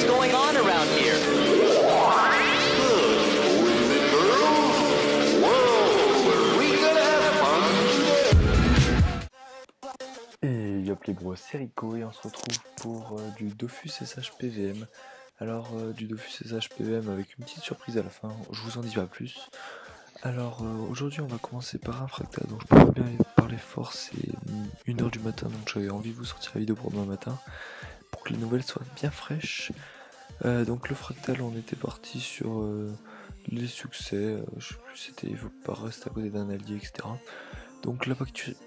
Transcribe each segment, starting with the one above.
What's going on around here? Et yop les bros, c'est Rico et on se retrouve pour du Dofus SH PVM. Alors du Dofus SH PVM avec une petite surprise à la fin, je vous en dis pas plus. Alors aujourd'hui on va commencer par un fractal, donc je peux pas bien parler fort, c'est 1h du matin, donc j'avais envie de vous sortir la vidéo pour demain matin, pour que les nouvelles soient bien fraîches. Donc le fractal, on était parti sur les succès, je sais plus, c'était il faut pas rester à côté d'un allié, etc. Donc la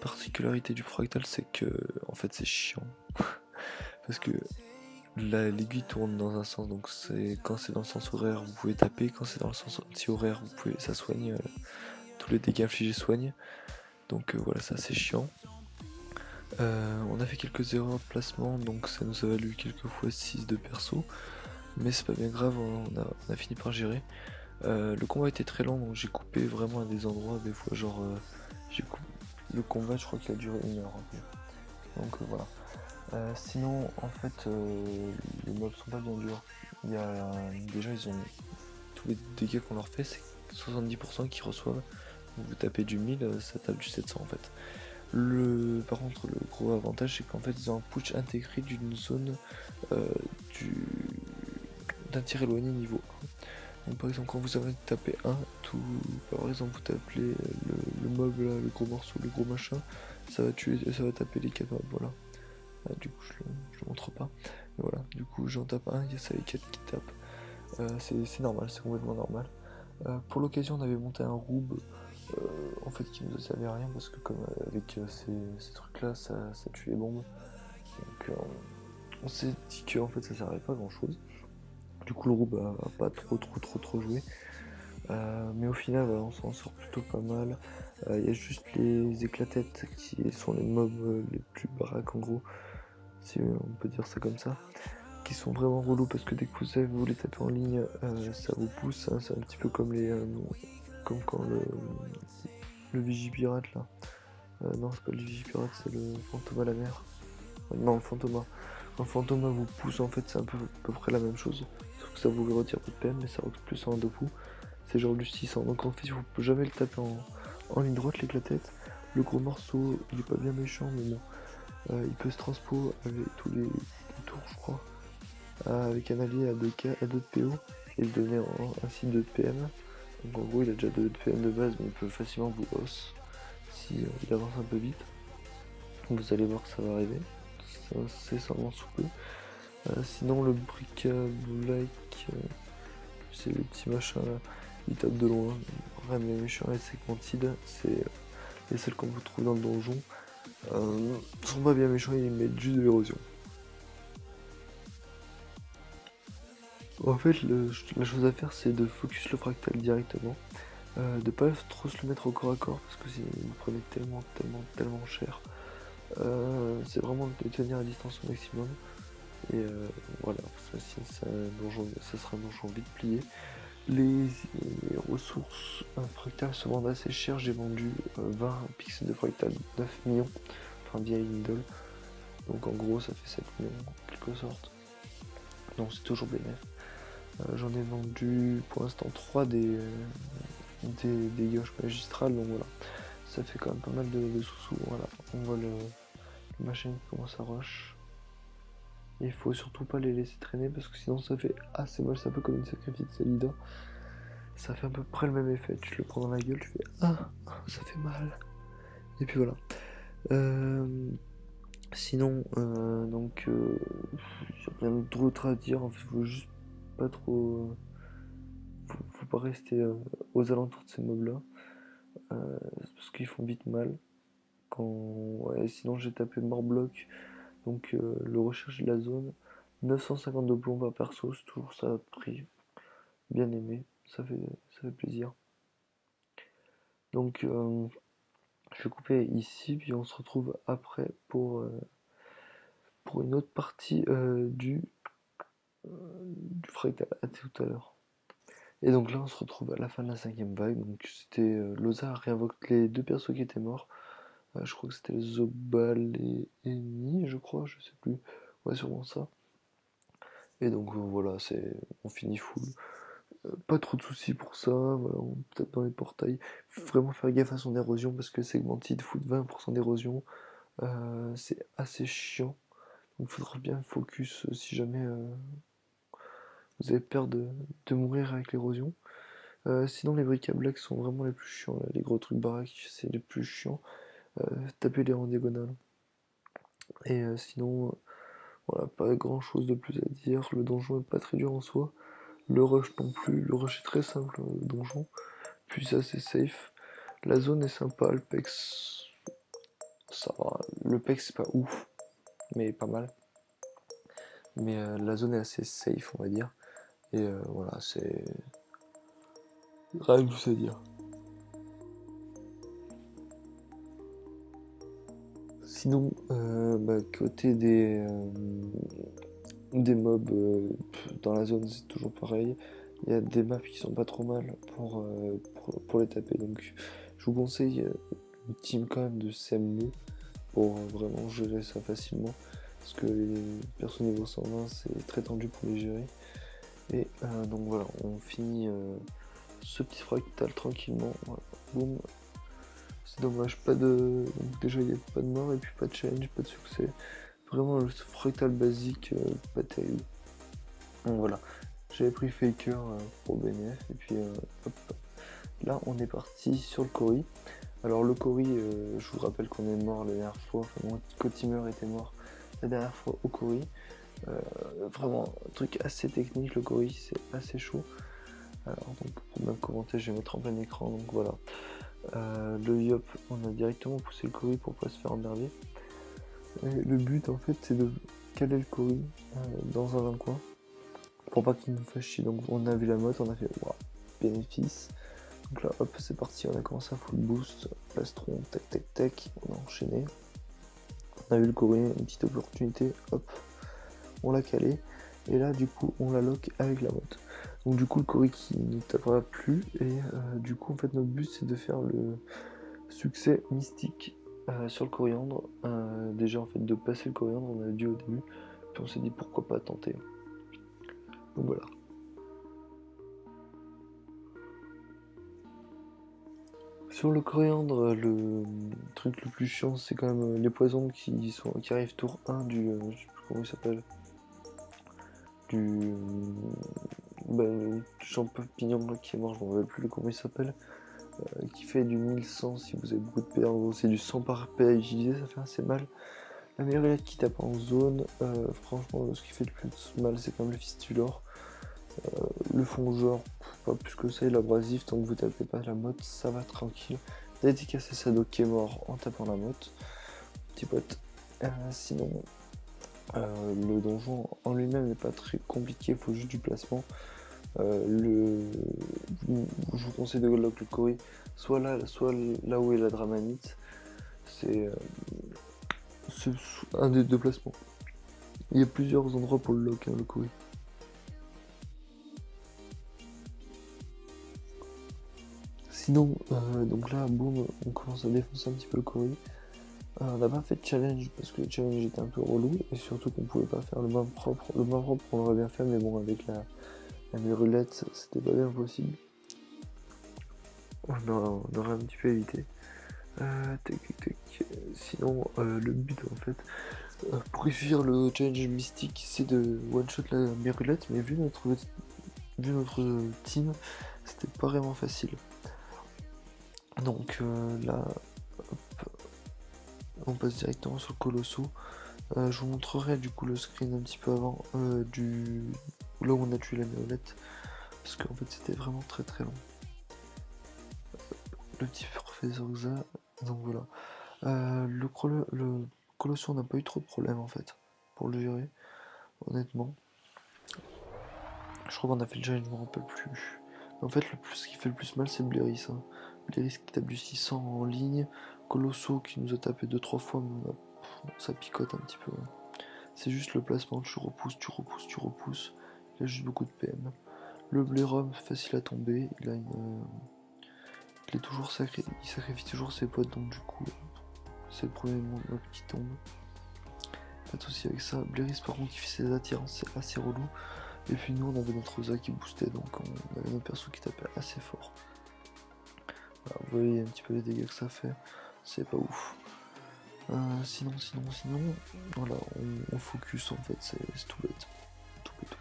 particularité du fractal, c'est que en fait c'est chiant parce que l'aiguille tourne dans un sens, donc quand c'est dans le sens horaire vous pouvez taper, quand c'est dans le sens anti-horaire vous pouvez, ça soigne, tous les dégâts infligés soignent, donc voilà, ça c'est chiant. On a fait quelques erreurs de placement, donc ça nous a valu quelques fois 6 de perso, mais c'est pas bien grave, on a fini par gérer. Le combat était très long, donc j'ai coupé vraiment à des endroits, des fois genre le combat, je crois qu'il a duré 1 heure un peu. Donc voilà. Sinon en fait les mobs sont pas bien durs. Déjà ils ont tous les dégâts qu'on leur fait, c'est 70% qu'ils reçoivent. Donc vous tapez du 1000, ça tape du 700 en fait. Par contre le gros avantage c'est qu'en fait ils ont un push intégré d'une zone d'un tir éloigné niveau 1. Donc par exemple quand vous avez tapé 1, par exemple vous tapez le mob là, le gros morceau, le gros machin, ça va taper les 4 mobs, voilà. Du coup je le montre pas, mais voilà, du coup j'en tape un, il y a ça les 4 qui tapent. C'est normal, c'est complètement normal. Pour l'occasion on avait monté un roube en fait qui nous a servi à rien parce que comme avec ces trucs là ça tue les bombes, donc on s'est dit que en fait ça servait pas à grand chose. Du coup le roube a pas trop joué, mais au final voilà, on s'en sort plutôt pas mal. Il y a juste les éclatettes qui sont les mobs les plus baraques en gros, si on peut dire ça comme ça, qui sont vraiment relous parce que dès que vous les tapez en ligne, ça vous pousse, hein, c'est un petit peu comme comme quand le Vigipirate là. Non, c'est pas le Vigipirate, c'est le fantôme à la mer. Non, le fantôma. Quand le fantôma vous pousse, en fait, c'est à peu près la même chose. Sauf que ça vous retire peu de PM, mais ça retire plus en deux coups. C'est genre du 600. Donc en fait, vous pouvez jamais le taper en ligne droite, l'éclatette. Le gros morceau, il est pas bien méchant, mais bon. Il peut se transpo avec tous les tours, je crois. Avec un allié à 2K, à 2 de PO, et le donner ainsi 2 de PM. Donc en gros, il a déjà 2 de PM de base, mais il peut facilement vous boss si il avance un peu vite. Vous allez voir que ça va arriver. C'est sûrement sous peu. Sinon le brick like, c'est le petit machin là, il tape de loin, rien de méchant. Et segmented, c'est les seuls qu'on vous trouve dans le donjon, sont pas bien méchants, ils mettent juste de l'érosion. En fait la chose à faire c'est de focus le fractal directement, de pas trop se le mettre au corps à corps parce que vous prenez tellement cher. C'est vraiment de tenir à distance au maximum. Et voilà, ça sera un donjon vite plié. Les ressources fractales se vendent assez cher, j'ai vendu 20 pixels de fractal, 9 millions, enfin via Indle. Donc en gros ça fait 7 millions en quelque sorte. Donc c'est toujours bénéf. J'en ai vendu pour l'instant 3 des gauches magistrales, donc voilà. Ça fait quand même pas mal de sous-sous. Voilà, on voit le machin qui commence à rush. Il faut surtout pas les laisser traîner parce que sinon ça fait assez mal, c'est un peu comme une sacrifice de Salida. Ça fait à peu près le même effet, tu le prends dans la gueule, tu fais ah, ça fait mal. Et puis voilà. Sinon, donc, y a rien d'autre à dire, en fait, faut juste pas trop. Faut pas rester aux alentours de ces mobs là, parce qu'ils font vite mal. Ouais, sinon j'ai tapé mort bloc, donc le recherche de la zone. 952 plombs par perso, c'est toujours ça prix. Bien aimé, ça fait plaisir. Donc je vais couper ici, puis on se retrouve après pour une autre partie du fractal. À tout à l'heure. Et donc là on se retrouve à la fin de la 5ème vague. Donc c'était Loza réinvoque les 2 persos qui étaient morts. Je crois que c'était Zobal et Eni, je crois, je sais plus. Ouais, sûrement ça. Et donc voilà, on finit full. Pas trop de soucis pour ça, voilà, on tape dans les portails. Faut vraiment faire gaffe à son érosion parce que Segmented fout 20% d'érosion. C'est assez chiant. Donc il faudra bien focus si jamais vous avez peur de mourir avec l'érosion. Sinon les briques à black sont vraiment les plus chiants, là. Les gros trucs baraques c'est les plus chiants. Tapez-les en diagonale. Et sinon, voilà, pas grand chose de plus à dire. Le donjon est pas très dur en soi. Le rush non plus. Le rush est très simple, le donjon. Puis ça c'est safe. La zone est sympa, le pex, ça va. Le pex c'est pas ouf, mais pas mal. Mais la zone est assez safe, on va dire. Et voilà, c'est rien de plus à dire. Sinon, côté des mobs dans la zone, c'est toujours pareil. Il y a des maps qui sont pas trop mal pour les taper. Donc, je vous conseille une team quand même de CM2 pour vraiment gérer ça facilement. Parce que les persos niveau 120, c'est très tendu pour les gérer. Et donc voilà, on finit ce petit fractal tranquillement. Voilà. Boum. C'est dommage, pas de. Donc déjà il n'y a pas de mort et puis pas de challenge, pas de succès. Vraiment le fractal basique, pas terrible. Donc voilà. J'avais pris Faker pour BNF et puis hop. Là on est parti sur le Cory. Alors le Cory, je vous rappelle qu'on est mort la dernière fois, enfin moi Cotimer était mort la dernière fois au Cory. Vraiment un truc assez technique, le Cory c'est assez chaud. Alors donc pour bien commenter je vais mettre en plein écran, donc voilà. Le Yop, on a directement poussé le Cory pour pas se faire emmerder. Et le but en fait c'est de caler le Cory dans un coin pour pas qu'il nous fasse chier. Donc on a vu la motte, on a fait wow, bénéfice. Donc là hop c'est parti, on a commencé à full boost, plastron, tac tac tac, on a enchaîné. On a vu le Cory, une petite opportunité, hop, on l'a calé. Et là du coup on la lock avec la motte. Donc du coup le Cory qui ne tapera plus et du coup en fait notre but c'est de faire le succès mystique sur le coriandre. Déjà en fait de passer le coriandre on a dû au début, puis on s'est dit pourquoi pas tenter. Donc voilà. Sur le coriandre, le truc le plus chiant c'est quand même les poisons qui arrivent tour 1 je sais plus comment il s'appelle. Du champignon là, qui est mort, je m'en rappelle plus comment il s'appelle. Qui fait du 1100 si vous avez beaucoup de PA. En gros c'est du 100 par PA à utiliser, ça fait assez mal. La meilleure qui tape en zone, franchement ce qui fait le plus mal c'est quand même le fistulor. Le fongeur, pas plus que ça, et l'abrasif, tant que vous tapez pas la motte, ça va tranquille. Vous avez décassé Sado qui est mort en tapant la motte. Petit pote. Sinon, le donjon en lui-même n'est pas très compliqué, il faut juste du placement. Je vous conseille de lock le Cory soit là où est la Dramanite. C'est un des deux placements. Il y a plusieurs endroits pour le lock, hein, le Cory. Sinon, donc là, boum, on commence à défoncer un petit peu le Cory. On n'a pas fait de challenge parce que le challenge était un peu relou et surtout qu'on pouvait pas faire le main propre. Le main propre on l'aurait bien fait, mais bon, avec la mirulette, c'était pas bien possible. On aurait un petit peu évité. Sinon, le but en fait, pour réussir le challenge mystique, c'est de one-shot la mirulette, mais vu notre team, c'était pas vraiment facile. Donc là, hop, on passe directement sur le Colosso. Je vous montrerai du coup le screen un petit peu avant là où on a tué la mirulette, parce qu'en fait c'était vraiment très très long. Le petit professeur Xa, donc voilà. Le Colosso, on n'a pas eu trop de problèmes en fait pour le gérer, honnêtement. Je crois qu'on a fait le challenge, je me rappelle plus. En fait, ce qui fait le plus mal, c'est Blairis. Hein. Blairis qui tape du 600 en ligne. Colosso qui nous a tapé 2-3 fois, mais ça picote un petit peu. Hein. C'est juste le placement, tu repousses. Il a juste beaucoup de PM. Le Blairum, facile à tomber. Il est toujours il sacrifie toujours ses potes, donc du coup, c'est le premier mob qui tombe. pas de soucis avec ça. Blairis par contre qui fait ses attirances, c'est assez relou. Et puis nous on avait notre Rosa qui boostait, donc on avait notre perso qui tapait assez fort. Voilà, vous voyez un petit peu les dégâts que ça fait, c'est pas ouf. Sinon, voilà, on focus en fait, c'est tout bête. Tout bête.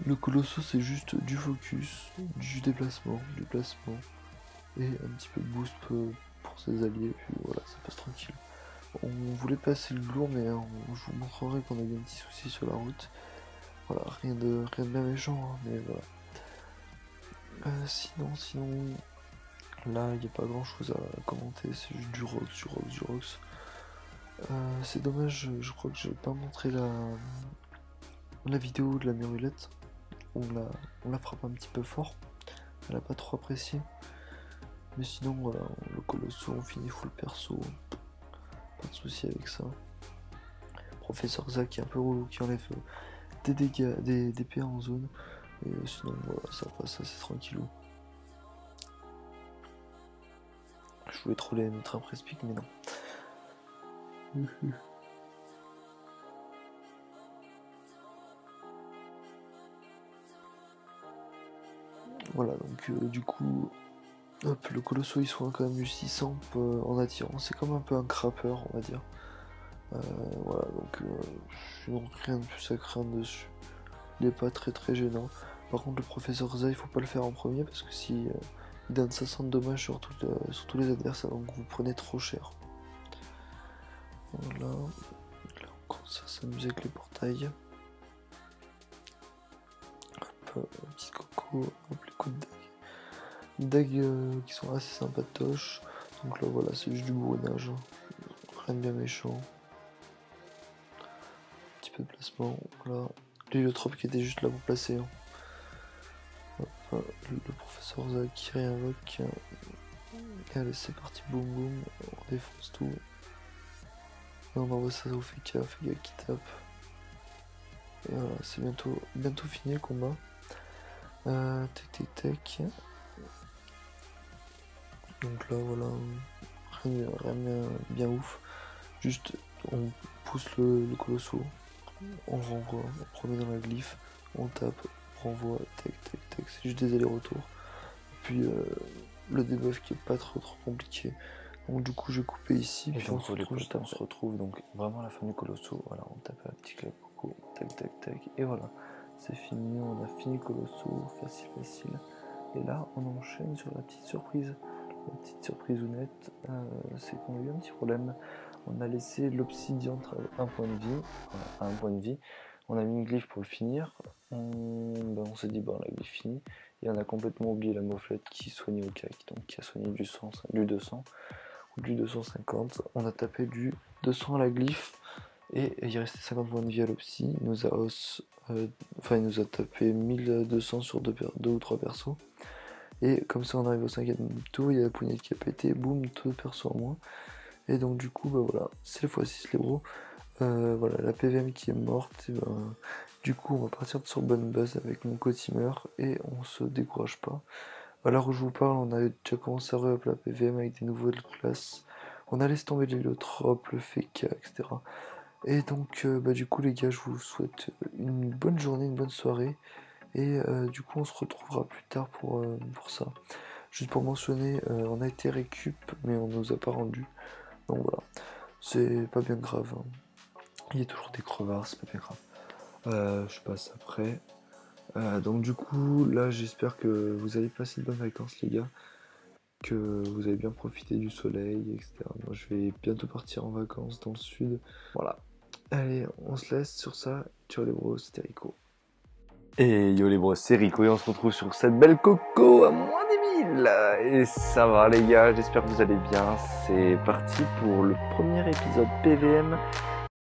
Le Colosso c'est juste du focus, du déplacement, du placement et un petit peu de boost pour ses alliés, puis voilà, ça passe tranquille. On voulait passer le lourd, mais je vous montrerai qu'on a eu un petit souci sur la route. Voilà, rien de bien méchant, hein, mais voilà. Sinon, là, il n'y a pas grand chose à commenter, c'est juste du Rox. C'est dommage, je crois que j'ai pas montré la vidéo de la Mirulette. On la frappe un petit peu fort, elle a pas trop apprécié. Mais sinon, voilà, le Colosso, on finit full perso, pas de souci avec ça. Professeur Zach qui est un peu relou, qui enlève des dégâts, des PA en zone. Et sinon, voilà, ça passe assez tranquillou. Je voulais trop les mettre un press-pick, mais non. Voilà, donc du coup, hop, le Colosso il soigne quand même du 600 en attirant. C'est comme un peu un crapper, on va dire. Voilà, donc rien de plus à craindre dessus. Il est pas très gênant. Par contre, le professeur Zay, il faut pas le faire en premier parce que si il donne 500 de dommages sur tous les adversaires, donc vous prenez trop cher. Voilà. Là, on commence à s'amuser avec les portails. Hop, petit coco, hop, les coups de dague qui sont assez sympatoches. Donc là, voilà, c'est juste du bourrinage. Rien de bien méchant. Un petit peu de placement, voilà. L'héliotrope qui était juste là pour placer. Hein. Hop, le professeur Zach qui réinvoque. Allez, c'est parti, boum boum, on défonce tout. Et on envoie ça au Feka qui tape. Et voilà, c'est bientôt fini le combat. Tac. Donc là, voilà, rien bien ouf. Juste, on pousse le Colosso, on renvoie, on remet dans la glyphe, on tape, on renvoie, tac, c'est juste des allers-retours. Puis le debuff qui est pas trop compliqué. Donc du coup, je vais couper ici, et puis donc, on se retrouve donc vraiment à la fin du Colosso. Voilà, on tape un petit clap coco, tac, et voilà, c'est fini, on a fini le Colosso, facile. Et là, on enchaîne sur la petite surprise. La petite surprise honnête, c'est qu'on a eu un petit problème. On a laissé l'obsidian à un point de vie. On a mis une glyphe pour le finir. On s'est dit, la glyphe finie. Et on a complètement oublié la moflette qui soignait au cac. Donc qui a soigné du 200 ou du 250. On a tapé du 200 à la glyphe. Et il restait 50 points de vie à l'opsi. Il nous a tapé 1200 sur deux ou trois persos. Et comme ça on arrive au 5ème tour, il y a la poignette qui a pété, boum, 2 persos en moins. Et donc du coup, voilà, c'est le x6 les bros. Voilà, la PVM qui est morte, et du coup on va partir sur bonne base avec mon co-teamer et on se décourage pas. À l'heure où je vous parle, on a déjà commencé à re-up la PVM avec des nouvelles classes. On a laissé tomber l'héliotrope, le Feka, etc. Et donc du coup les gars, je vous souhaite une bonne journée, une bonne soirée. Et du coup on se retrouvera plus tard pour ça. Juste pour mentionner, on a été récup mais on nous a pas rendu. Donc voilà, c'est pas bien grave. Hein. Il y a toujours des crevards, c'est pas bien grave. Je passe après. Donc du coup là j'espère que vous allez passer de bonnes vacances les gars. Que vous avez bien profité du soleil, etc. Moi je vais bientôt partir en vacances dans le sud. Voilà. Allez, on se laisse sur ça. Ciao les bros, c'était Rico. Et yo les bros, c'est Rico et on se retrouve sur cette belle coco à moins des 1000. Et ça va les gars, j'espère que vous allez bien. C'est parti pour le premier épisode PVM